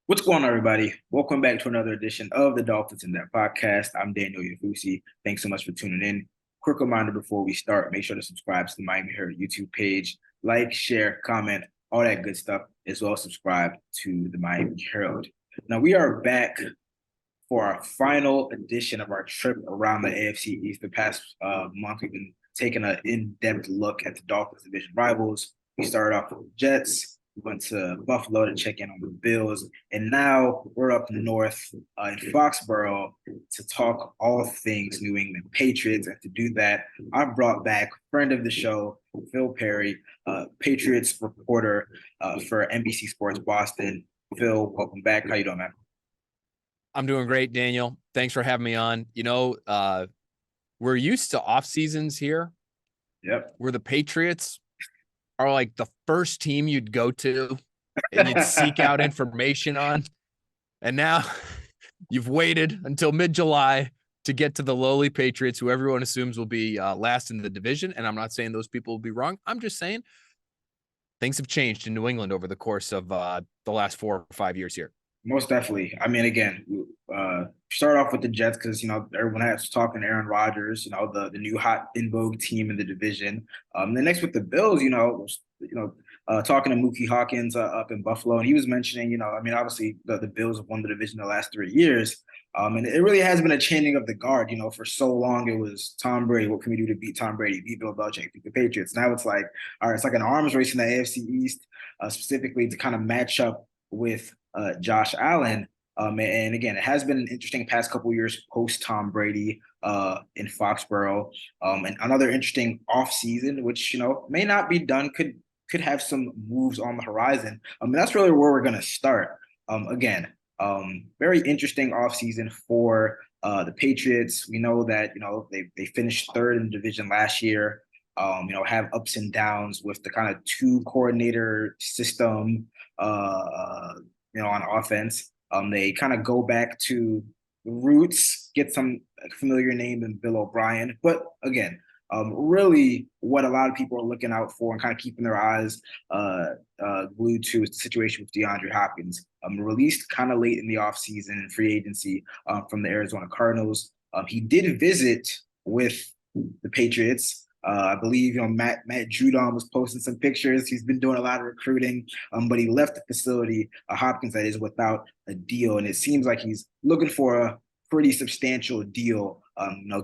What's going on, everybody? Welcome back to another edition of the Dolphins In Depth podcast. I'm Daniel Oyefusi. Thanks so much for tuning in. Quick reminder before we start, make sure to subscribe to the Miami Herald YouTube page. Like, share, comment, all that good stuff, as well as subscribe to the Miami Herald. Now, we are back for our final edition of our trip around the AFC East. The past month, we've been taking an in-depth look at the Dolphins division rivals. We started off with the Jets. We went to Buffalo to check in on the Bills. And now we're up north in Foxborough to talk all things New England Patriots. And to do that, I brought back friend of the show, Phil Perry, Patriots reporter for NBC Sports Boston. Phil, welcome back. How you doing, man? I'm doing great, Daniel. Thanks for having me on. We're used to off seasons here. Yep. Where the Patriots are like the first team you'd go to and you'd seek out information on. And now you've waited until mid-July to get to the lowly Patriots, who everyone assumes will be last in the division. And I'm not saying those people will be wrong. I'm just saying things have changed in New England over the course of the last 4 or 5 years here. Most definitely. I mean, again, start off with the Jets because everyone has talking Aaron Rodgers, the new hot in vogue team in the division. Then next with the Bills, talking to Mookie Hawkins up in Buffalo, and he was mentioning, obviously the Bills have won the division the last 3 years. And it really has been a changing of the guard. For so long it was Tom Brady. What can we do to beat Tom Brady? Beat Bill Belichick, beat the Patriots. Now it's like, all right, it's like an arms race in the AFC East, specifically to kind of match up with Josh Allen. And again, it has been an interesting past couple years post Tom Brady in Foxborough. And another interesting offseason, which may not be done, could have some moves on the horizon. That's really where we're going to start. Very interesting offseason for the Patriots. We know that they finished third in the division last year. Have ups and downs with the kind of two coordinator system. On offense. They kind of go back to the roots, get some familiar name in Bill O'Brien. But again, really what a lot of people are looking out for and kind of keeping their eyes glued to is the situation with DeAndre Hopkins. Released kind of late in the offseason and free agency from the Arizona Cardinals. He did visit with the Patriots. I believe Matt Judon was posting some pictures. He's been doing a lot of recruiting, but he left the facility, Hopkins that is, without a deal, and it seems like he's looking for a pretty substantial deal.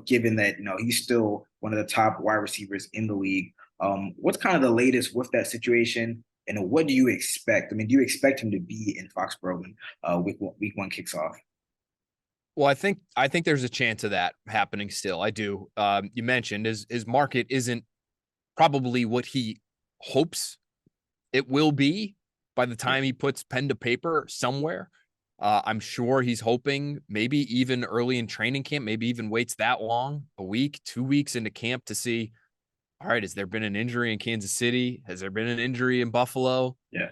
Given that he's still one of the top wide receivers in the league. What's kind of the latest with that situation, and what do you expect? I mean, do you expect him to be in Foxborough when week one kicks off? Well, I think there's a chance of that happening still. I do. You mentioned his market isn't probably what he hopes it will be by the time he puts pen to paper somewhere. I'm sure he's hoping maybe even early in training camp, maybe even waits that long, a week, 2 weeks into camp to see, all right, has there been an injury in Kansas City? Has there been an injury in Buffalo? Yeah.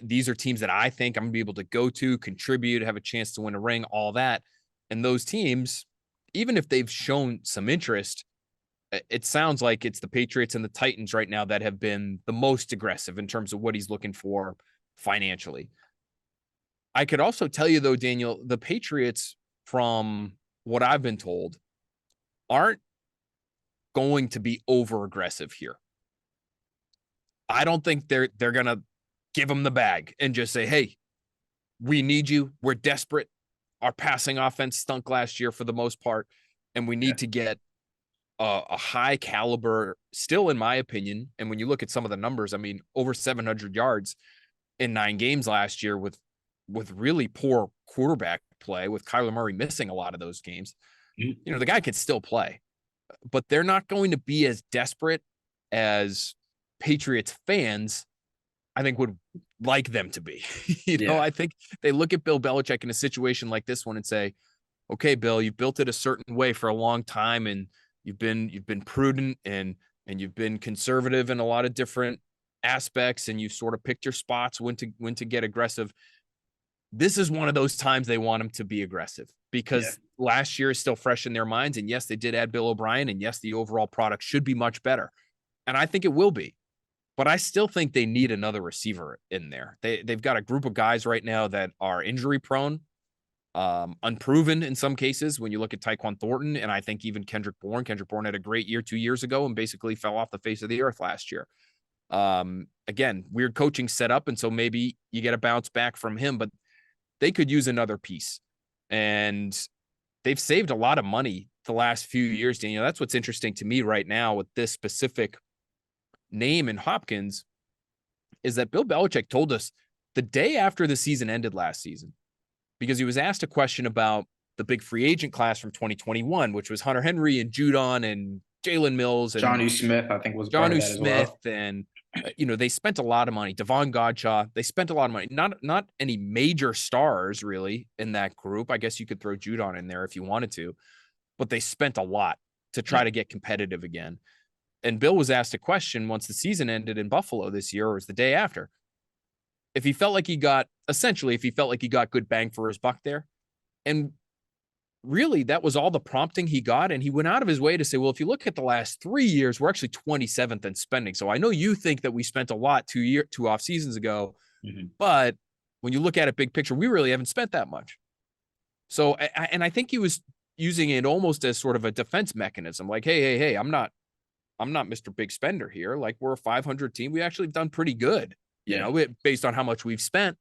These are teams that I think I'm gonna be able to go to, contribute, have a chance to win a ring, all that. And those teams, even if they've shown some interest, it sounds like it's the Patriots and the Titans right now that have been the most aggressive in terms of what he's looking for financially. I could also tell you, though, Daniel, the Patriots, from what I've been told, aren't going to be over aggressive here. I don't think they're gonna give them the bag and just say, hey, we need you. We're desperate. Our passing offense stunk last year for the most part, and we need to get a high caliber, still in my opinion. And when you look at some of the numbers, I mean, over 700 yards in 9 games last year with really poor quarterback play, with Kyler Murray missing a lot of those games. The guy could still play, but they're not going to be as desperate as Patriots fans, I think, would like them to be. I think they look at Bill Belichick in a situation like this one and say, okay, Bill, you've built it a certain way for a long time, and you've been prudent and you've been conservative in a lot of different aspects, and you've sort of picked your spots when to get aggressive. This is one of those times they want him to be aggressive because last year is still fresh in their minds. And yes, they did add Bill O'Brien, and yes, the overall product should be much better. And I think it will be. but I still think they need another receiver in there. They've got a group of guys right now that are injury prone, unproven in some cases when you look at Tyquan Thornton, and I think even Kendrick Bourne. Kendrick Bourne had a great year 2 years ago and basically fell off the face of the earth last year. Again, weird coaching setup, and so maybe you get a bounce back from him, but they could use another piece. And they've saved a lot of money the last few years, Daniel. That's what's interesting to me right now with this specific name in Hopkins, is that Bill Belichick told us the day after the season ended last season, because he was asked a question about the big free agent class from 2021, which was Hunter Henry and Judon and Jalen Mills and Johnny Smith, I think, was part of Jonnu that as Smith. well. And, they spent a lot of money. Devon Godshaw, they spent a lot of money. Not any major stars really in that group. I guess you could throw Judon in there if you wanted to, but they spent a lot to try to get competitive again. And Bill was asked a question once the season ended in Buffalo this year, or it was the day after, if he felt like he got good bang for his buck there. And really, that was all the prompting he got. And he went out of his way to say, well, if you look at the last 3 years, we're actually 27th in spending. So I know you think that we spent a lot 2 off seasons ago, but when you look at it big picture, we really haven't spent that much. So, I think he was using it almost as sort of a defense mechanism. Like, hey, I'm not Mr. Big Spender here. Like, we're a 500 team. We actually have done pretty good, based on how much we've spent.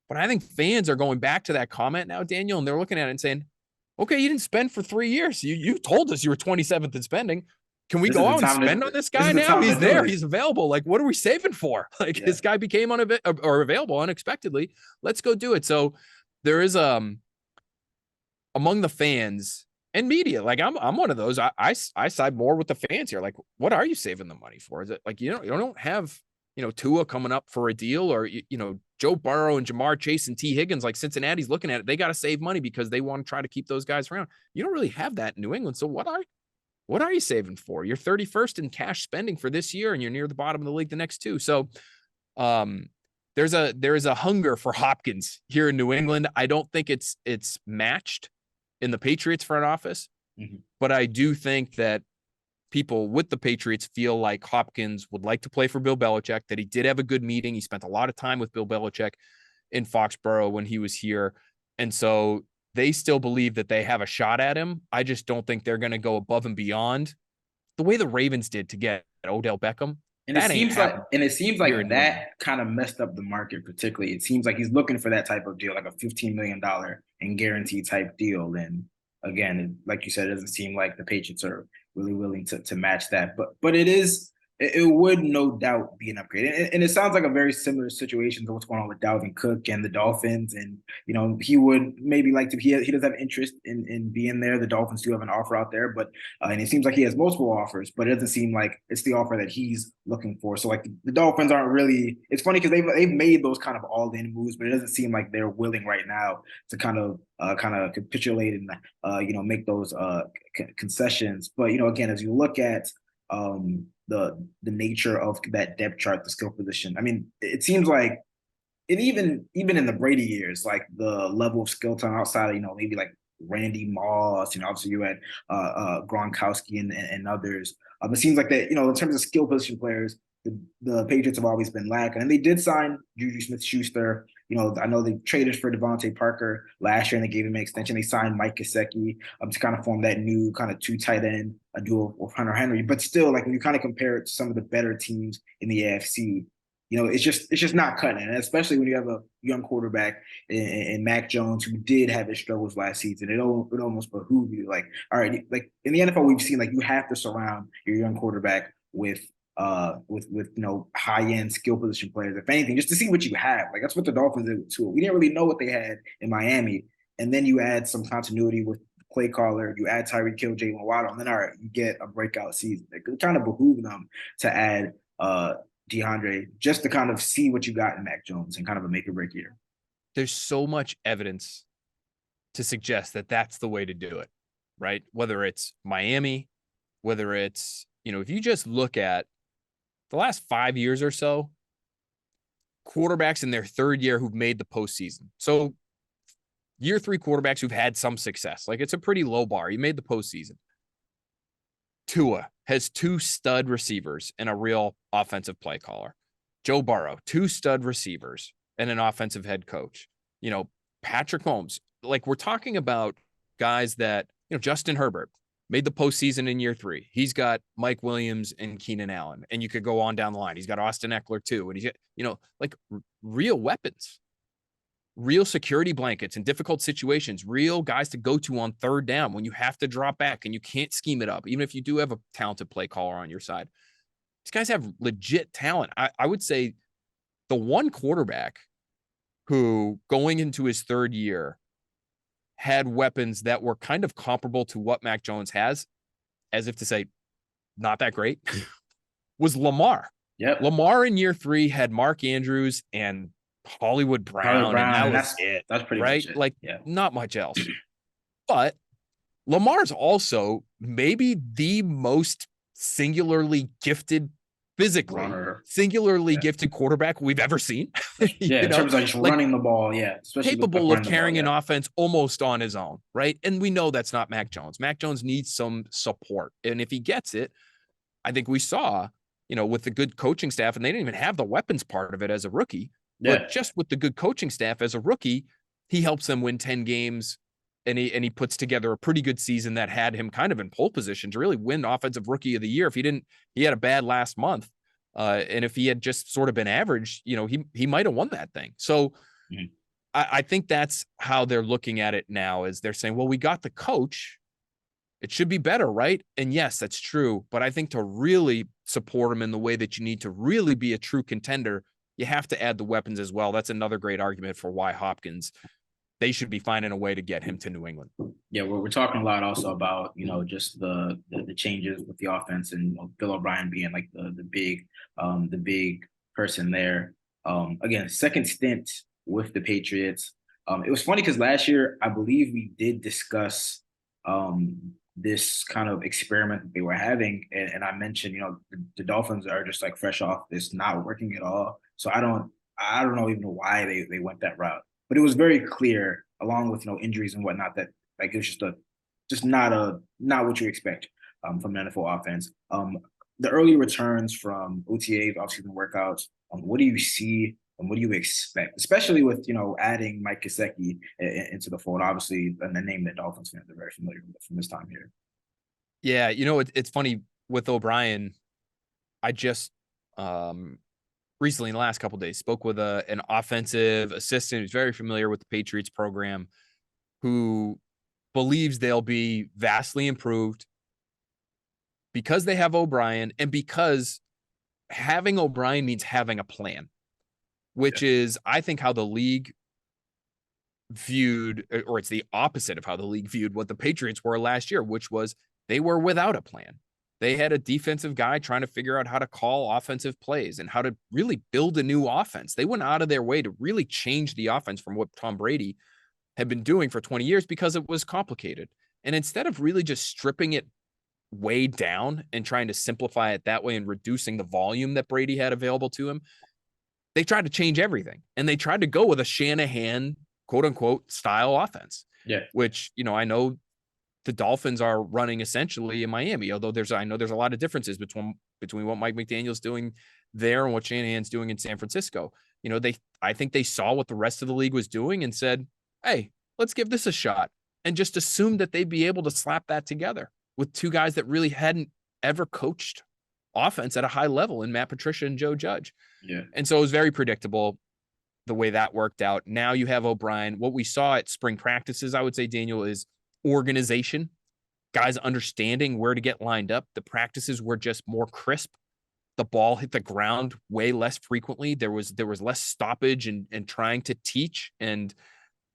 But I think fans are going back to that comment now, Daniel, and they're looking at it and saying, okay, you didn't spend for 3 years. You told us you were 27th in spending. Can we go out and spend on this guy now? He's there. He's available. Like, what are we saving for? Like, this guy became available unexpectedly. Let's go do it. So there is among the fans and media, like I'm one of those. I side more with the fans here. Like, what are you saving the money for? Is it like you don't have Tua coming up for a deal, or Joe Burrow and Jamar Chase and T. Higgins, like Cincinnati's looking at it. They got to save money because they want to try to keep those guys around. You don't really have that in New England. So what are you saving for? You're 31st in cash spending for this year, and you're near the bottom of the league the next two. So there's a hunger for Hopkins here in New England. I don't think it's matched in the Patriots front office, but I do think that people with the Patriots feel like Hopkins would like to play for Bill Belichick, that he did have a good meeting. He spent a lot of time with Bill Belichick in Foxborough when he was here. And so they still believe that they have a shot at him. I just don't think they're going to go above and beyond the way the Ravens did to get Odell Beckham. And it seems like that kind of messed up the market, particularly. It seems like he's looking for that type of deal, like a $15 million and guarantee type deal. And again, like you said, it doesn't seem like the Patriots are really willing to match that. But it would no doubt be an upgrade. And it sounds like a very similar situation to what's going on with Dalvin Cook and the Dolphins. And, he would maybe like to, he does have interest in being there. The Dolphins do have an offer out there, but, and it seems like he has multiple offers, but it doesn't seem like it's the offer that he's looking for. So like the Dolphins aren't really, it's funny because they've made those kind of all-in moves, but it doesn't seem like they're willing right now to kind of capitulate and, make those concessions. But, again, as you look at, the nature of that depth chart, the skill position. I mean, it seems like even in the Brady years, like the level of skill talent outside of, maybe like Randy Moss, obviously you had Gronkowski and others. It seems like that, in terms of skill position players, the Patriots have always been lacking. And they did sign Juju Smith-Schuster. I know they traded for Devontae Parker last year and they gave him an extension. They signed Mike Gesicki to kind of form that new kind of two tight end duo with Hunter Henry. But still, like when you kind of compare it to some of the better teams in the AFC, it's just not cutting it. And especially when you have a young quarterback in Mac Jones who did have his struggles last season. It almost behooves you, like, all right, like in the NFL we've seen, like you have to surround your young quarterback with high-end skill position players, if anything, just to see what you have. Like that's what the Dolphins did with Tua. We didn't really know what they had in Miami, and then you add some continuity with play caller, you add Tyreek Hill, Jalen Waddle, and then all right, you get a breakout season. It kind of behoove them to add DeAndre just to kind of see what you got in Mac Jones and kind of a make or break year. There's so much evidence to suggest that that's the way to do it, right? Whether it's Miami, whether it's, if you just look at the last 5 years or so, quarterbacks in their third year who've made the postseason. So year 3 quarterbacks who've had some success. Like it's a pretty low bar. You made the postseason. Tua, has 2 stud receivers and a real offensive play caller. Joe Burrow, 2 stud receivers and an offensive head coach. You know, Patrick Mahomes, like we're talking about guys that, you know, Justin Herbert made the postseason in year 3. He's got Mike Williams and Keenan Allen, and you could go on down the line. He's got Austin Eckler too. And he's got, you know, like real weapons, real security blankets in difficult situations, real guys to go to on third down when you have to drop back and you can't scheme it up, even if you do have a talented play caller on your side. These guys have legit talent. I would say the one quarterback who going into his 3rd year had weapons that were kind of comparable to what Mac Jones has, as if to say, not that great, was Lamar. Yep. Lamar in year 3 had Mark Andrews and Hollywood Brown, and that was it. That's pretty right. much it. Like, yeah. not much else. But Lamar's also maybe the most singularly gifted, physically, singularly gifted quarterback we've ever seen. In terms of just running the ball, especially capable of carrying an offense almost on his own, right? And we know that's not Mac Jones. Mac Jones needs some support, and if he gets it, I think we saw, you know, with the good coaching staff, and they didn't even have the weapons part of it as a rookie. But just with the good coaching staff as a rookie, he helps them win 10 games, and he puts together a pretty good season that had him kind of in pole position to really win Offensive Rookie of the Year. If he had a bad last month, and if he had just sort of been average, you know, he might have won that thing. So I think that's how they're looking at it now, is they're saying, well, we got the coach, it should be better, right? And yes, that's true. But I think to really support him in the way that you need to really be a true contender, you have to add the weapons as well. That's another great argument for why Hopkins, they should be finding a way to get him to New England. Yeah, we're talking a lot also about, you know, just the changes with the offense, and, you know, Bill O'Brien being like the big person there. Again, second stint with the Patriots. It was funny because last year I believe we did discuss this kind of experiment that they were having, and I mentioned, you know, the Dolphins are just like fresh off this not working at all. So I don't know even why they went that route. But it was very clear, along with, you know, injuries and whatnot, that like it was just not what you expect from an NFL offense. The early returns from OTAs, offseason workouts, what do you see and what do you expect, especially with, you know, adding Mike Gesicki into the fold, obviously, and the name that Dolphins fans are very familiar with from this time here. Yeah, you know, it's funny with O'Brien. I just recently, in the last couple of days, spoke with an offensive assistant who's very familiar with the Patriots program, who believes they'll be vastly improved because they have O'Brien, and because having O'Brien means having a plan, which is, I think, how the league viewed, or it's the opposite of how the league viewed what the Patriots were last year, which was they were without a plan. They had a defensive guy trying to figure out how to call offensive plays and how to really build a new offense. They went out of their way to really change the offense from what Tom Brady had been doing for 20 years because it was complicated. And instead of really just stripping it way down and trying to simplify it that way and reducing the volume that Brady had available to him, they tried to change everything. And they tried to go with a Shanahan, quote unquote, style offense. Yeah. Which, you know, I know the Dolphins are running essentially in Miami, although I know there's a lot of differences between what Mike McDaniel's doing there and what Shanahan's doing in San Francisco. You know, I think they saw what the rest of the league was doing and said, hey, let's give this a shot, and just assumed that they'd be able to slap that together with two guys that really hadn't ever coached offense at a high level in Matt Patricia and Joe Judge. Yeah. And so it was very predictable the way that worked out. Now you have O'Brien. What we saw at spring practices, I would say, Daniel, is organization, guys understanding where to get lined up. The practices were just more crisp. The ball hit the ground way less frequently. There was less stoppage and trying to teach. And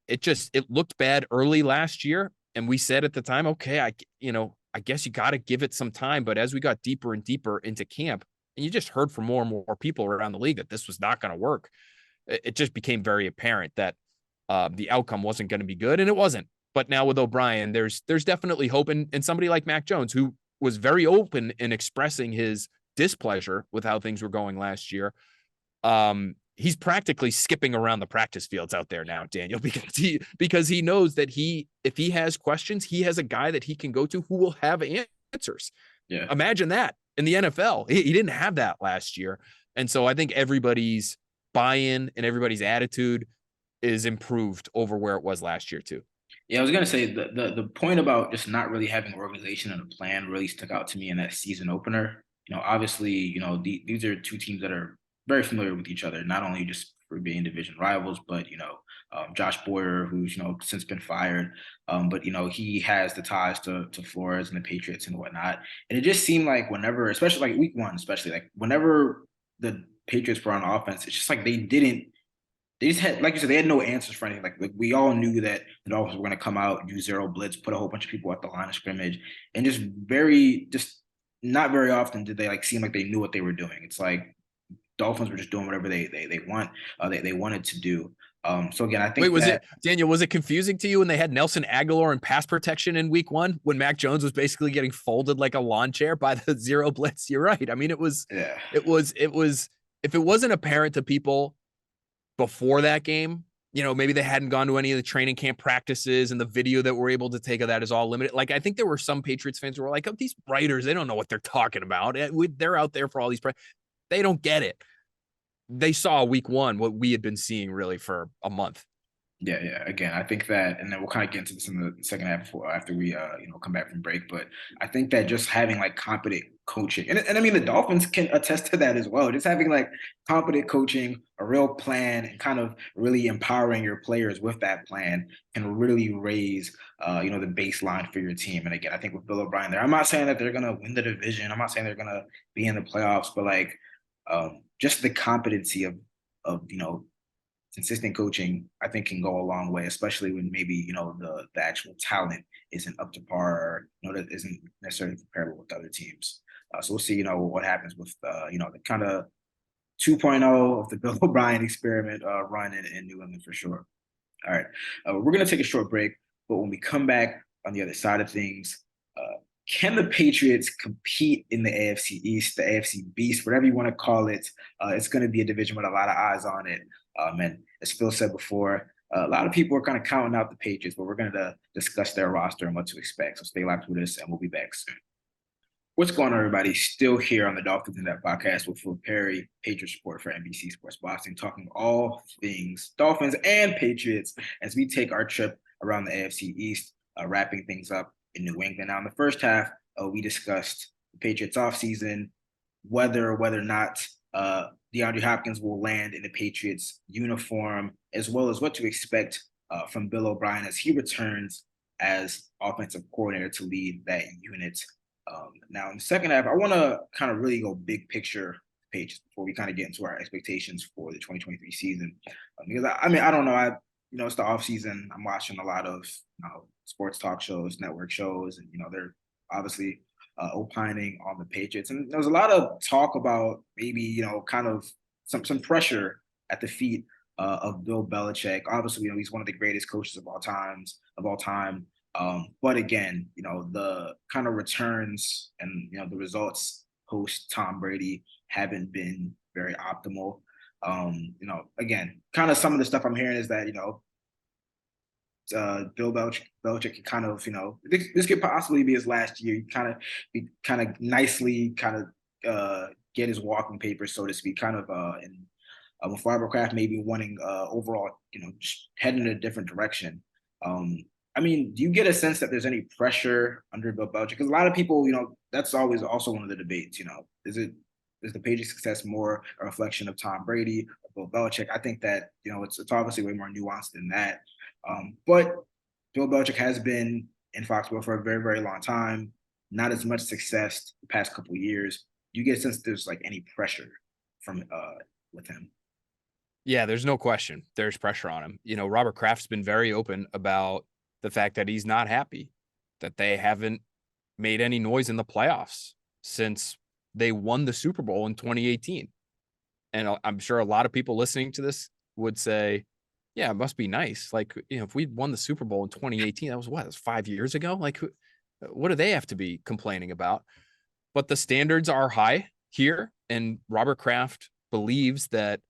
it looked bad early last year. And we said at the time, okay, I guess you got to give it some time. But as we got deeper and deeper into camp, and you just heard from more and more people around the league that this was not going to work, it just became very apparent that the outcome wasn't going to be good, and it wasn't. But now with O'Brien, there's definitely hope. And somebody like Mac Jones, who was very open in expressing his displeasure with how things were going last year, he's practically skipping around the practice fields out there now, Daniel, because he knows that if he has questions, he has a guy that he can go to who will have answers. Yeah. Imagine that in the NFL. He didn't have that last year. And so I think everybody's buy-in and everybody's attitude is improved over where it was last year too. Yeah, I was gonna say the point about just not really having organization and a plan really stuck out to me in that season opener. Obviously, these are two teams that are very familiar with each other, not only just for being division rivals, but Josh Boyer, who's since been fired, but he has the ties to Flores and the Patriots and whatnot. And it just seemed like whenever, especially like week one, especially like whenever the Patriots were on offense, it's just like they just had, like you said, they had no answers for anything. Like we all knew that the Dolphins were going to come out, do zero blitz, put a whole bunch of people at the line of scrimmage, and just not very often did they like seem like they knew what they were doing. It's like Dolphins were just doing whatever they wanted to do. So again, I Wait, think that Daniel, was it confusing to you when they had Nelson Aguilar and pass protection in week one when Mac Jones was basically getting folded like a lawn chair by the zero blitz? You're right. I mean, yeah. if it wasn't apparent to people before that game, maybe they hadn't gone to any of the training camp practices and the video that we're able to take of that is all limited. Like, I think there were some Patriots fans who were like, oh, these writers, they don't know what they're talking about. They're out there for all these, they don't get it. They saw week one, what we had been seeing really for a month. Yeah. Again, I think that, and then we'll kind of get into this in the second half after we, come back from break. But I think that just having like competent coaching, and I mean the Dolphins can attest to that as well. Just having like competent coaching, a real plan, and kind of really empowering your players with that plan can really raise, the baseline for your team. And again, I think with Bill O'Brien there, I'm not saying that they're gonna win the division. I'm not saying they're gonna be in the playoffs, but like, just the competency of consistent coaching, I think can go a long way, especially when maybe, the actual talent isn't up to par or, that isn't necessarily comparable with other teams. So we'll see, what happens with, the kind of 2.0 of the Bill O'Brien experiment run in New England for sure. All right. We're going to take a short break, but when we come back on the other side of things, can the Patriots compete in the AFC East, the AFC Beast, whatever you want to call it? It's going to be a division with a lot of eyes on it. And as Phil said before, a lot of people are kind of counting out the Patriots, but we're going to discuss their roster and what to expect. So stay locked with us, and we'll be back soon. What's going on, everybody? Still here on the Dolphins In Depth podcast with Phil Perry, Patriots reporter for NBC Sports Boston, talking all things Dolphins and Patriots as we take our trip around the AFC East, wrapping things up in New England. Now, in the first half, we discussed the Patriots offseason, whether or not DeAndre Hopkins will land in the Patriots uniform, as well as what to expect from Bill O'Brien as he returns as offensive coordinator to lead that unit. Now, in the second half, I want to kind of really go big picture Patriots before we kind of get into our expectations for the 2023 season. Because I don't know, it's the off season. I'm watching a lot of sports talk shows, network shows, and they're obviously opining on the Patriots. And there was a lot of talk about maybe kind of some pressure at the feet of Bill Belichick. Obviously, he's one of the greatest coaches of all time. But again, the kind of returns and the results post Tom Brady haven't been very optimal. Again, kind of some of the stuff I'm hearing is that Bill Belichick can kind of this could possibly be his last year. He kind of nicely get his walking papers, so to speak, kind of with Robert Kraft maybe wanting overall just heading in a different direction. I mean, do you get a sense that there's any pressure under Bill Belichick? Because a lot of people, that's always also one of the debates. Is the Patriots' success more a reflection of Tom Brady or Bill Belichick? I think that it's obviously way more nuanced than that. But Bill Belichick has been in Foxborough for a very, very long time. Not as much success the past couple of years. Do you get a sense there's like any pressure from with him? Yeah, there's no question. There's pressure on him. Robert Kraft's been very open about the fact that he's not happy that they haven't made any noise in the playoffs since they won the Super Bowl in 2018. And I'm sure a lot of people listening to this would say, yeah, it must be nice. Like, if we'd won the Super Bowl in 2018, that was 5 years ago. Like, what do they have to be complaining about? But the standards are high here. And Robert Kraft believes that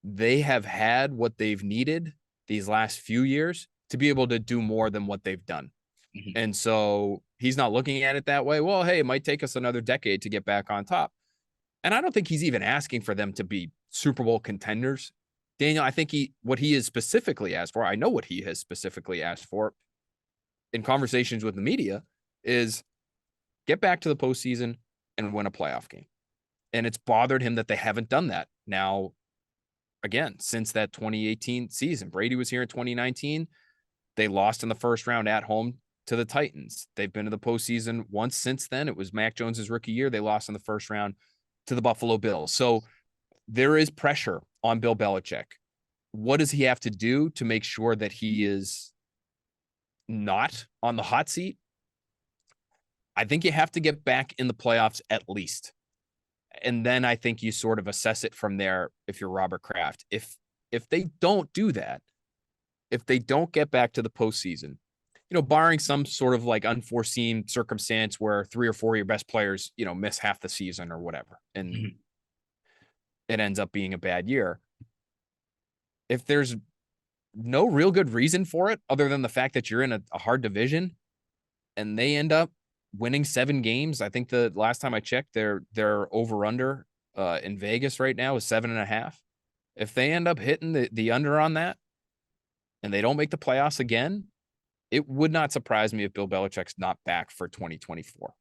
they have had what they've needed these last few years to be able to do more than what they've done. Mhm. And so he's not looking at it that way. Well, hey, it might take us another decade to get back on top. And I don't think he's even asking for them to be Super Bowl contenders. Daniel, I think what he has specifically asked for, I know what he has specifically asked for in conversations with the media is get back to the postseason and win a playoff game. And it's bothered him that they haven't done that. Now, again, since that 2018 season, Brady was here in 2019. They lost in the first round at home to the Titans. They've been to the postseason once since then. It was Mac Jones's rookie year. They lost in the first round to the Buffalo Bills. So there is pressure on Bill Belichick. What does he have to do to make sure that he is not on the hot seat? I think you have to get back in the playoffs at least. And then I think you sort of assess it from there if you're Robert Kraft. If they don't do that, if they don't get back to the postseason, barring some sort of like unforeseen circumstance where 3 or 4 of your best players, miss half the season or whatever, and Mhm. it ends up being a bad year. If there's no real good reason for it other than the fact that you're in a hard division and they end up winning 7 games. I think the last time I checked, their over under in Vegas right now is 7.5. If they end up hitting the under on that and they don't make the playoffs again, it would not surprise me if Bill Belichick's not back for 2024.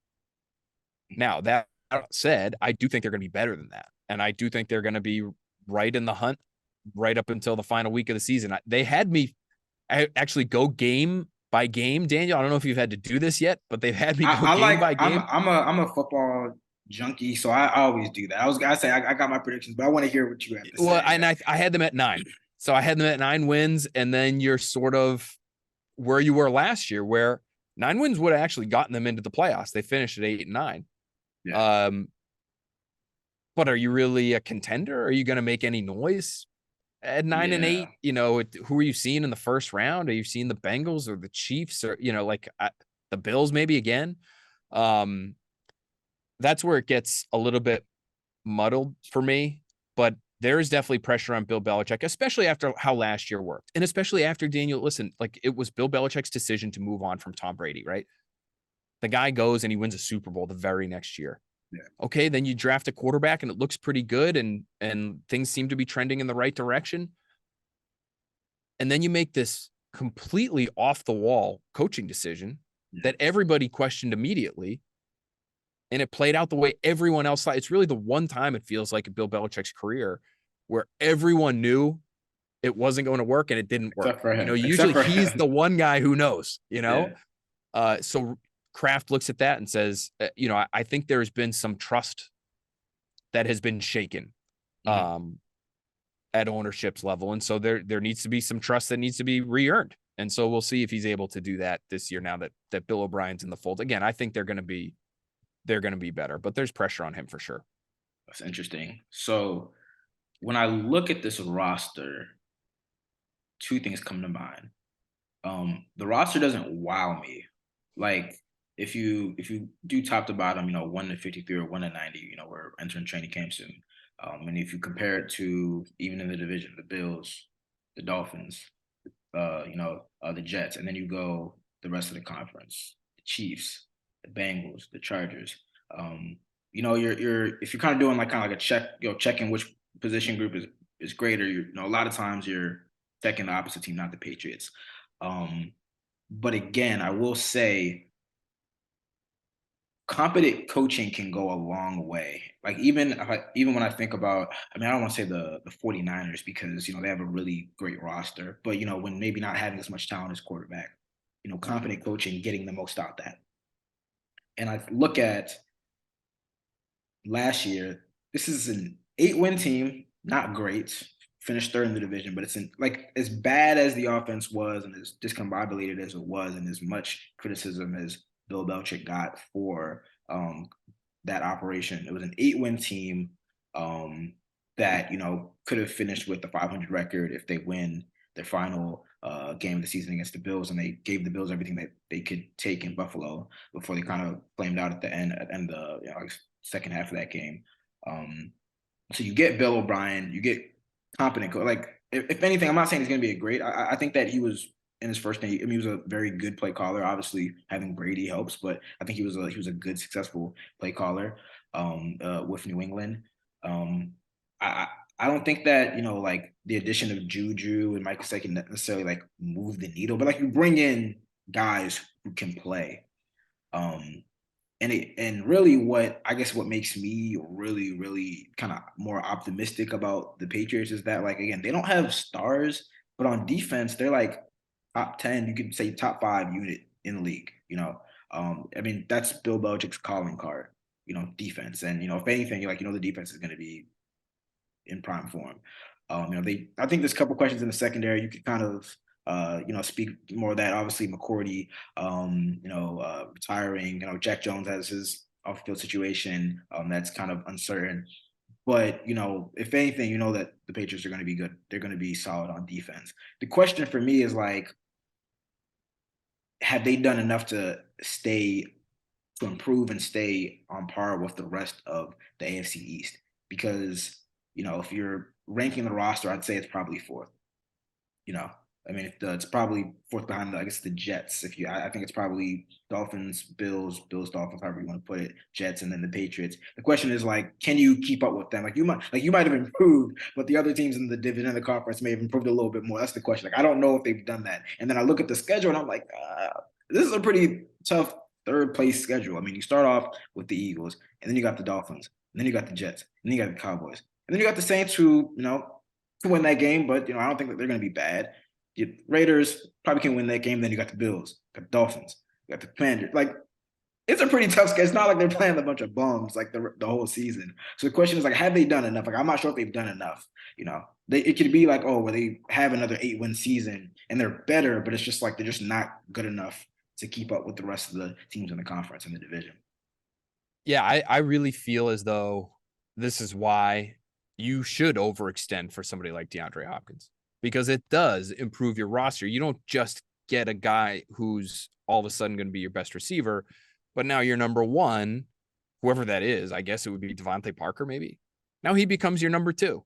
Now, that said, I do think they're going to be better than that. And I do think they're going to be right in the hunt right up until the final week of the season. They had me actually go game by game, Daniel. I don't know if you've had to do this yet, but they've had me go I game like by game. I'm a football junkie, so I always do that. I was gonna say I got my predictions, but I want to hear what you have to Well, say. and I had them at 9. So I had them at 9 wins, and then you're sort of where you were last year, where 9 wins would have actually gotten them into the playoffs. They finished at 8 and 9. Yeah. But are you really a contender? Are you going to make any noise at 9 and Yeah. 8? Who are you seeing in the first round? Are you seeing the Bengals or the Chiefs or the Bills maybe again? That's where it gets a little bit muddled for me. But there is definitely pressure on Bill Belichick, especially after how last year worked, and especially after Daniel. Listen, like it was Bill Belichick's decision to move on from Tom Brady, right? The guy goes and he wins a Super Bowl the very next year. Yeah. Okay, then you draft a quarterback and it looks pretty good and things seem to be trending in the right direction. And then you make this completely off the wall coaching decision that everybody questioned immediately. And it played out the way everyone else thought. It's really the one time it feels like in Bill Belichick's career where everyone knew it wasn't going to work and it didn't work. Except for him. Except Usually for he's him. the one guy who knows, Yeah. So Kraft looks at that and says, I think there's been some trust that has been shaken at ownership's level. And so there needs to be some trust that needs to be re-earned. And so we'll see if he's able to do that this year now that Bill O'Brien's in the fold. Again, I think they're going to be better, but there's pressure on him for sure. That's interesting. So when I look at this roster, 2 things come to mind. The roster doesn't wow me. Like if you do top to bottom, 1 to 53 or 1 to 90, we're entering training camp soon. And if you compare it to even in the division, the Bills, the Dolphins, the Jets, and then you go the rest of the conference, the Chiefs, the Bengals, the Chargers. You're if you're kind of doing like a check, checking which position group is greater. A lot of times you're checking the opposite team, not the Patriots. But again, I will say competent coaching can go a long way. Like even when I think about, I don't want to say the 49ers because they have a really great roster, but when maybe not having as much talent as quarterback, competent coaching getting the most out of that. And I look at last year, this is an 8-win team, not great, finished 3rd in the division, but it's like as bad as the offense was and as discombobulated as it was, and as much criticism as Bill Belichick got for that operation. It was an 8-win team that could have finished with a 500 record if they win their final game of the season against the Bills, and they gave the Bills everything that they could take in Buffalo before they kind of flamed out at the end of the second half of that game. So you get Bill O'Brien, you get competent. Like if anything, I'm not saying he's going to be a great. I think that he was in his first name. I mean, he was a very good play caller. Obviously, having Brady helps, but I think he was a good, successful play caller with New England. Um, I I don't think that like the addition of Juju and Mike Gesicki necessarily like move the needle, but like you bring in guys who can play. Um, and really what I guess what makes me really kind of more optimistic about the Patriots is that like again they don't have stars, but on defense they're like top 10, you could say top 5 unit in the league. I mean that's Bill Belichick's calling card. Defense, and if anything, you're like the defense is going to be in prime form. I think there's a couple questions in the secondary. You could kind of, speak more of that. Obviously, McCourty, retiring. Jack Jones has his off-field situation that's kind of uncertain. But if anything, that the Patriots are going to be good. They're going to be solid on defense. The question for me is like, have they done enough to improve and stay on par with the rest of the AFC East? Because if you're ranking the roster, I'd say it's probably fourth. You know, I mean, it's probably fourth behind I guess the Jets. I think it's probably Dolphins, Bills, Dolphins, however you want to put it, Jets, and then the Patriots. The question is like, can you keep up with them? Like you might have improved, but the other teams in the division and the conference may have improved a little bit more. That's the question. Like, I don't know if they've done that. And then I look at the schedule and I'm like, this is a pretty tough third place schedule. I mean, you start off with the Eagles, and then you got the Dolphins, and then you got the Jets, and then you got the Cowboys, and then you got the Saints, who to win that game, but I don't think that they're going to be bad. The Raiders probably can win that game. Then you got the Bills, got the Dolphins, you got the Commanders. Like it's a pretty tough schedule. It's not like they're playing a bunch of bums like the whole season. So the question is like, have they done enough? Like I'm not sure if they've done enough. It could be like, oh, where they have another 8-win season and they're better, but it's just like they're just not good enough to keep up with the rest of the teams in the conference and the division. Yeah, I really feel as though this is why you should overextend for somebody like DeAndre Hopkins, because it does improve your roster. You don't just get a guy who's all of a sudden going to be your best receiver, but now you're number one, whoever that is. I guess it would be Devontae Parker, maybe. Now he becomes your number two.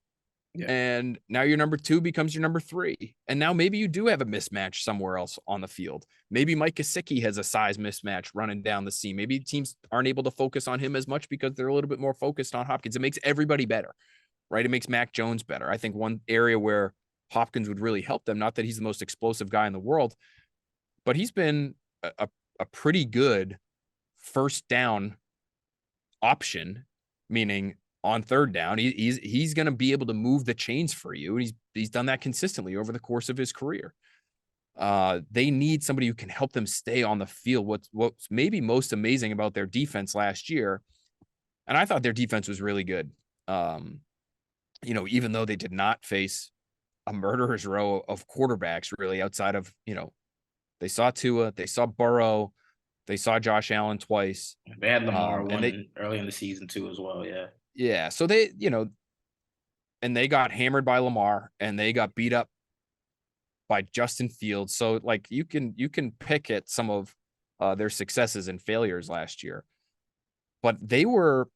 Yeah. And now your number two becomes your number three. And now maybe you do have a mismatch somewhere else on the field. Maybe Mike Gesicki has a size mismatch running down the seam. Maybe teams aren't able to focus on him as much because they're a little bit more focused on Hopkins. It makes everybody better, right? It makes Mac Jones better. I think one area where Hopkins would really help them, not that he's the most explosive guy in the world, but he's been a pretty good first down option, meaning on third down, he's going to be able to move the chains for you. And he's done that consistently over the course of his career. They need somebody who can help them stay on the field. What's maybe most amazing about their defense last year, and I thought their defense was really good. Even though they did not face a murderer's row of quarterbacks, really outside of they saw Tua, they saw Burrow, they saw Josh Allen twice. They had Lamar early in the season too as well. Yeah. Yeah. So they, and they got hammered by Lamar and they got beat up by Justin Fields. So like you can pick at some of their successes and failures last year, but they were,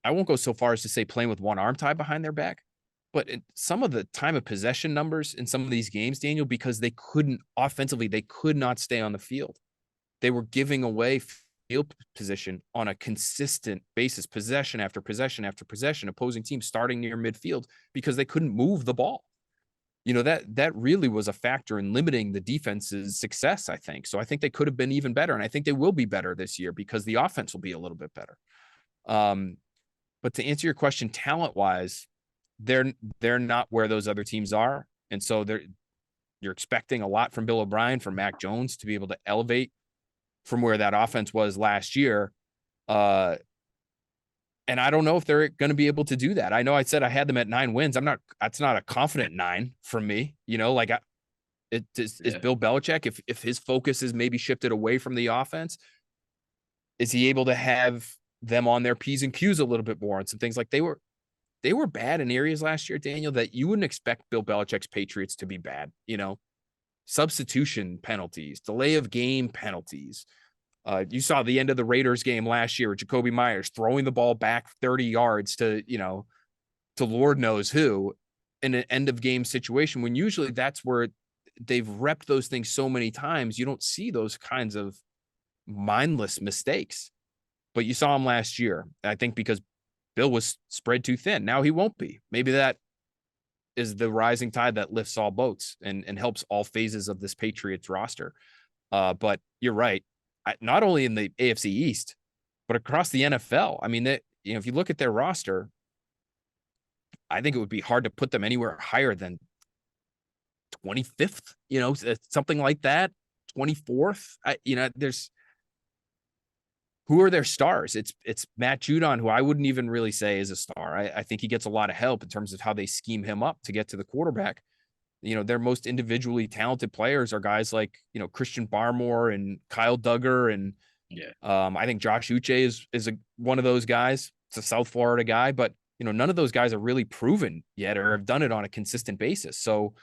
I won't go so far as to say playing with one arm tied behind their back, but some of the time of possession numbers in some of these games, Daniel, because they couldn't offensively, they could not stay on the field. They were giving away field position on a consistent basis, possession after possession after possession, opposing teams starting near midfield because they couldn't move the ball. That really was a factor in limiting the defense's success, I think. So I think they could have been even better. And I think they will be better this year because the offense will be a little bit better. But to answer your question, talent wise, they're not where those other teams are. And so you're expecting a lot from Bill O'Brien, from Mac Jones to be able to elevate from where that offense was last year. And I don't know if they're going to be able to do that. I know I said I had them at 9 wins. That's not a confident 9 from me. Is Bill Belichick, if his focus is maybe shifted away from the offense, is he able to have them on their P's and Q's a little bit more and some things like they were bad in areas last year, Daniel, that you wouldn't expect Bill Belichick's Patriots to be bad, substitution penalties, delay of game penalties. You saw the end of the Raiders game last year with Jacoby Myers throwing the ball back 30 yards to Lord knows who in an end of game situation, when usually that's where they've repped those things so many times. You don't see those kinds of mindless mistakes, but you saw him last year. I think because Bill was spread too thin. Now he won't be. Maybe that is the rising tide that lifts all boats and helps all phases of this Patriots roster. But you're right. Not only in the AFC East, but across the NFL. I mean, if you look at their roster, I think it would be hard to put them anywhere higher than 25th, something like that. 24th. There's who are their stars? It's Matt Judon, who I wouldn't even really say is a star. I think he gets a lot of help in terms of how they scheme him up to get to the quarterback. Their most individually talented players are guys like, Christian Barmore and Kyle Duggar. And I think Josh Uche is one of those guys. It's a South Florida guy, but none of those guys are really proven yet or have done it on a consistent basis. So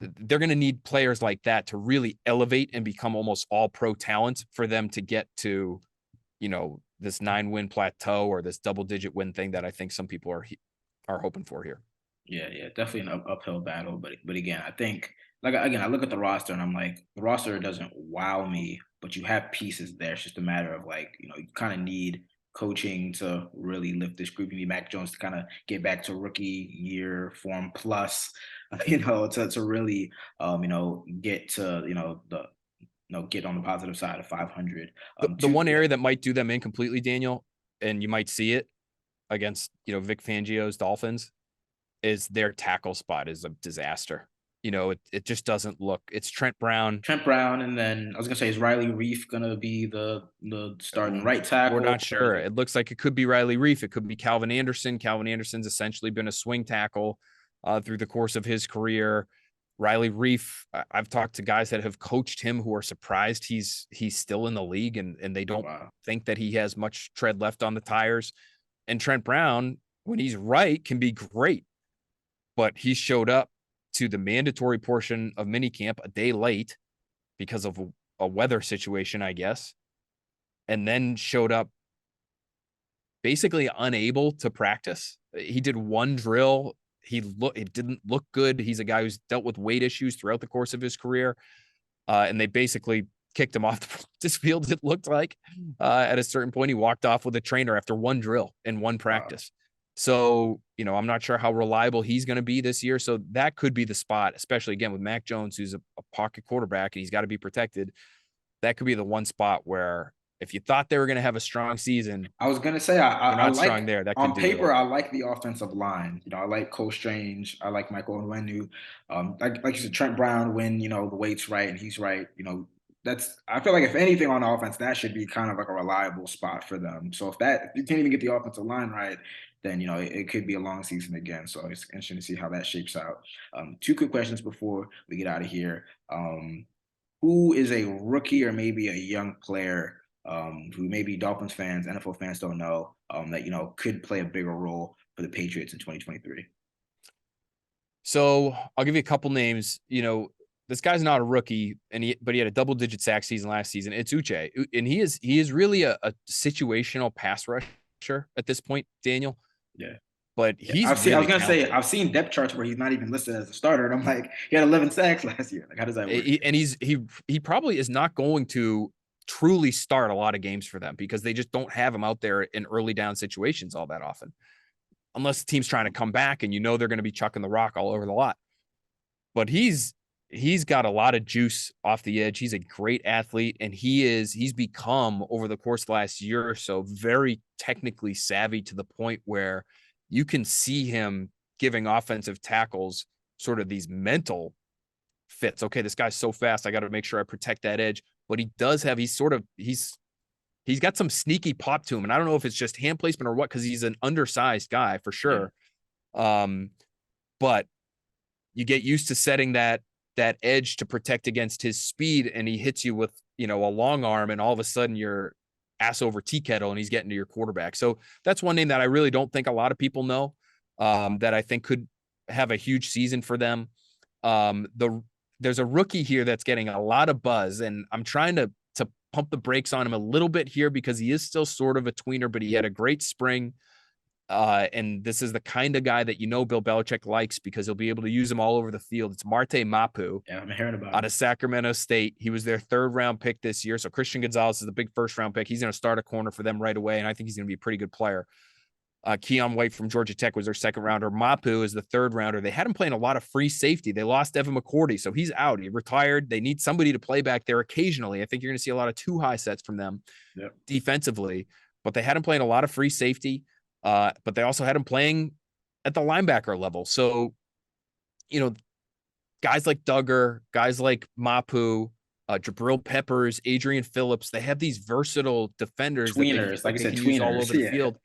they're going to need players like that to really elevate and become almost all pro talent for them to get to, this 9-win plateau or this double-digit win thing that I think some people are hoping for here. Yeah, definitely an uphill battle. But again, I think I look at the roster and I'm like, the roster doesn't wow me, but you have pieces there. It's just a matter of you kind of need coaching to really lift this group. You need Mac Jones to kind of get back to rookie year form plus, to really get to get on the positive side of 500. The one area that might do them in completely, Daniel, and you might see it against Vic Fangio's Dolphins, is their tackle spot is a disaster. It just doesn't look. It's Trent Brown, and then I was gonna say, is Riley Reif gonna be the starting right tackle? We're not sure. It looks like it could be Riley Reif. It could be Calvin Anderson. Calvin Anderson's essentially been a swing tackle through the course of his career. Riley Reif, I've talked to guys that have coached him who are surprised he's still in the league and they don't think that he has much tread left on the tires. And Trent Brown, when he's right, can be great. But he showed up to the mandatory portion of minicamp a day late because of a weather situation, I guess, and then showed up basically unable to practice. He did one drill. It didn't look good. He's a guy who's dealt with weight issues throughout the course of his career. And they basically kicked him off the practice field. It looked like at a certain point, he walked off with a trainer after one drill and one practice. So, I'm not sure how reliable he's going to be this year. So that could be the spot, especially again with Mac Jones, who's a pocket quarterback and he's got to be protected. That could be the one spot where if you thought they were going to have a strong season, I was going to say, I like strong there. That on paper, I like the offensive line. I like Cole Strange. I like Michael Onwenu. Like you said, Trent Brown, when, the weight's right and he's right, I feel like if anything on offense, that should be kind of like a reliable spot for them. So if you can't even get the offensive line right, then, it could be a long season again. So it's interesting to see how that shapes out. Two quick questions before we get out of here. Who is a rookie or maybe a young player who maybe Dolphins fans, NFL fans don't know that, could play a bigger role for the Patriots in 2023? So I'll give you a couple names. This guy's not a rookie, but he had a double-digit sack season last season. It's Uche, and he is really a situational pass rusher at this point, Daniel. Yeah, but he's. I was gonna say I've seen depth charts where he's not even listed as a starter, and I'm like, he had 11 sacks last year. Like, how does that work? And he probably is not going to truly start a lot of games for them because they just don't have him out there in early down situations all that often, unless the team's trying to come back and they're going to be chucking the rock all over the lot. But he's got a lot of juice off the edge. He's a great athlete, and he's become over the course of the last year or so very technically savvy to the point where you can see him giving offensive tackles sort of these mental fits. Okay, this guy's so fast, I got to make sure I protect that edge. But he does have he's got some sneaky pop to him, and I don't know if it's just hand placement or what, because he's an undersized guy for sure. Yeah. But you get used to setting that edge to protect against his speed, and he hits you with, a long arm, and all of a sudden you're ass over tea kettle and he's getting to your quarterback. So that's one name that I really don't think a lot of people know, that I think could have a huge season for them. There's a rookie here that's getting a lot of buzz, and I'm trying to pump the brakes on him a little bit here because he is still sort of a tweener, but he had a great spring. And this is the kind of guy that Bill Belichick likes because he'll be able to use him all over the field. It's Marte Mapu. Yeah, I'm hearing about Out him. of Sacramento State. He was their 3rd round pick this year. So Christian Gonzalez is the big 1st round pick. He's going to start a corner for them right away. And I think he's going to be a pretty good player. Keon White from Georgia Tech was their 2nd rounder. Mapu is the 3rd rounder. They had him playing a lot of free safety. They lost Evan McCourty, so he's out. He retired. They need somebody to play back there occasionally. I think you're going to see a lot of 2 high sets from them defensively, but they had him playing a lot of free safety. But they also had him playing at the linebacker level. So, guys like Duggar, guys like Mapu, Jabril Peppers, Adrian Phillips, they have these versatile defenders tweeners, that they can use all over the field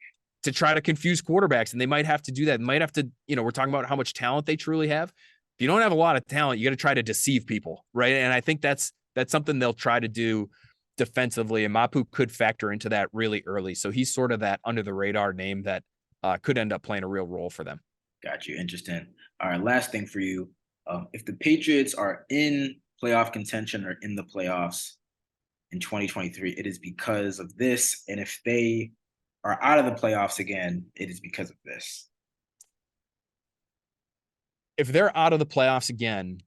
to try to confuse quarterbacks. And they might have to do that. They might have to, we're talking about how much talent they truly have. If you don't have a lot of talent, you got to try to deceive people, right? And I think that's something they'll try to do defensively. And Mapu could factor into that really early. So he's sort of that under the radar name that could end up playing a real role for them. Got you. Interesting. All right. Last thing for you. If the Patriots are in playoff contention or in the playoffs in 2023, it is because of this. And if they are out of the playoffs again, it is because of this. If they're out of the playoffs again,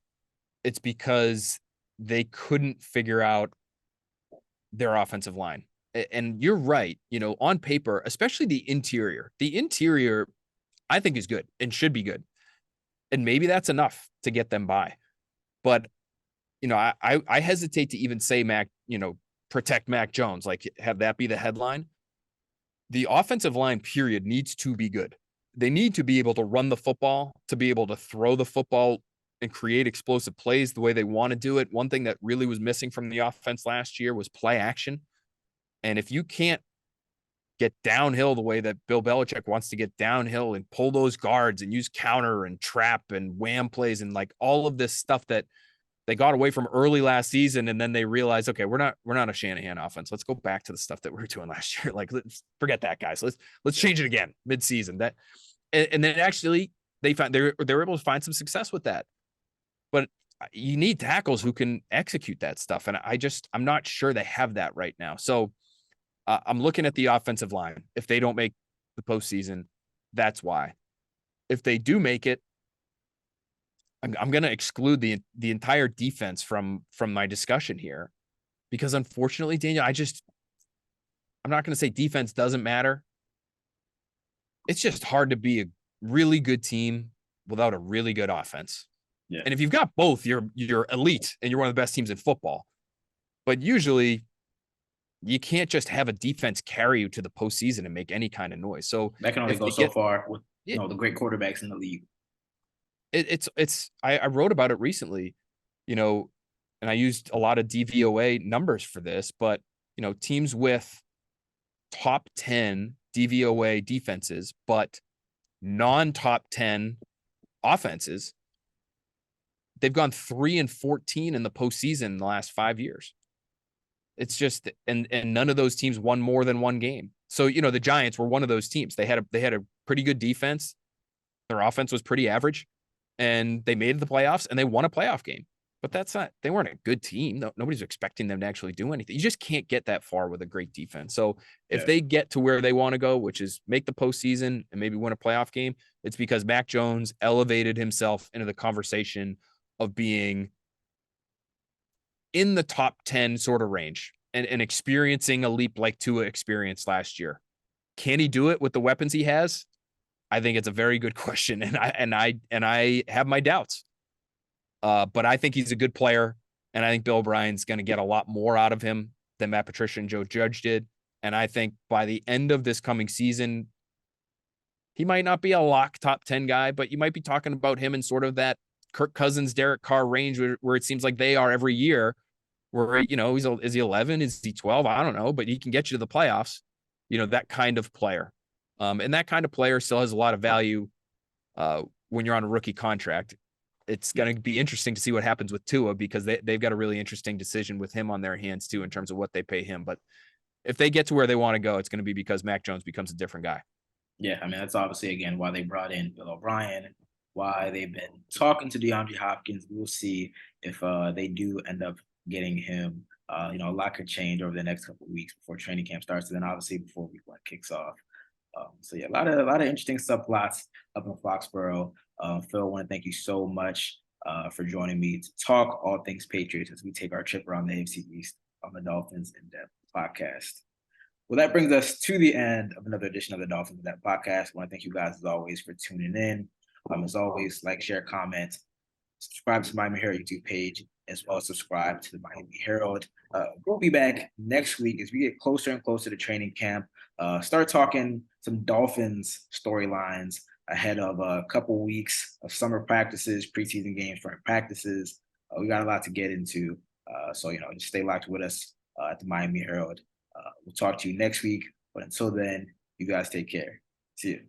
it's because they couldn't figure out their offensive line. And you're right, on paper, especially the interior, I think is good and should be good. And maybe that's enough to get them by. But, I hesitate to even say Mac, protect Mac Jones, like have that be the headline. The offensive line, period, needs to be good. They need to be able to run the football, to be able to throw the football and create explosive plays the way they want to do it. One thing that really was missing from the offense last year was play action. And if you can't get downhill the way that Bill Belichick wants to get downhill and pull those guards and use counter and trap and wham plays and like all of this stuff that they got away from early last season, and then they realized, okay, we're not a Shanahan offense. Let's go back to the stuff that we were doing last year. Like, let's forget that, guys. Let's change it again mid-season. And then actually they were able to find some success with that. But you need tackles who can execute that stuff, and I'm not sure they have that right now. So I'm looking at the offensive line. If they don't make the postseason, that's why. If they do make it, I'm going to exclude the entire defense from my discussion here, because unfortunately, Daniel, I'm not going to say defense doesn't matter. It's just hard to be a really good team without a really good offense. Yeah. And if you've got both, you're elite and you're one of the best teams in football. But usually you can't just have a defense carry you to the postseason and make any kind of noise. So that can only go so far with the great quarterbacks in the league. I wrote about it recently, and I used a lot of DVOA numbers for this, but teams with top 10 DVOA defenses, but non-top 10 offenses, they've gone 3-14 in the postseason in the last 5 years. It's just, and none of those teams won more than one game. So, the Giants were one of those teams. They had a pretty good defense. Their offense was pretty average, and they made the playoffs and they won a playoff game. But they weren't a good team. Nobody's expecting them to actually do anything. You just can't get that far with a great defense. So if they get to where they want to go, which is make the postseason and maybe win a playoff game, it's because Mac Jones elevated himself into the conversation of being in the top 10 sort of range and experiencing a leap like Tua experienced last year. Can he do it with the weapons he has? I think it's a very good question. And I have my doubts. But I think he's a good player. And I think Bill O'Brien's going to get a lot more out of him than Matt Patricia and Joe Judge did. And I think by the end of this coming season, he might not be a lock top 10 guy, but you might be talking about him in sort of that Kirk Cousins, Derek Carr range where it seems like they are every year, where, is he 11? Is he 12? I don't know, but he can get you to the playoffs, that kind of player. And that kind of player still has a lot of value when you're on a rookie contract. It's going to be interesting to see what happens with Tua, because they've got a really interesting decision with him on their hands too, in terms of what they pay him. But if they get to where they want to go, it's going to be because Mac Jones becomes a different guy. Yeah, I mean, that's obviously, again, why they brought in Bill O'Brien, why they've been talking to DeAndre Hopkins. We'll see if they do end up getting him. A lot could change over the next couple of weeks before training camp starts, and then obviously before week one kicks off. So yeah, a lot of interesting subplots up in Foxborough. Phil, I want to thank you so much for joining me to talk all things Patriots as we take our trip around the AFC East on the Dolphins In Depth podcast. Well, that brings us to the end of another edition of the Dolphins In Depth podcast. I want to thank you guys as always for tuning in. As always, like, share, comment, subscribe to the Miami Herald YouTube page, as well as subscribe to the Miami Herald. We'll be back next week as we get closer and closer to training camp. Start talking some Dolphins storylines ahead of a couple weeks of summer practices, preseason games, spring practices. We got a lot to get into. So, just stay locked with us at the Miami Herald. We'll talk to you next week. But until then, you guys take care. See you.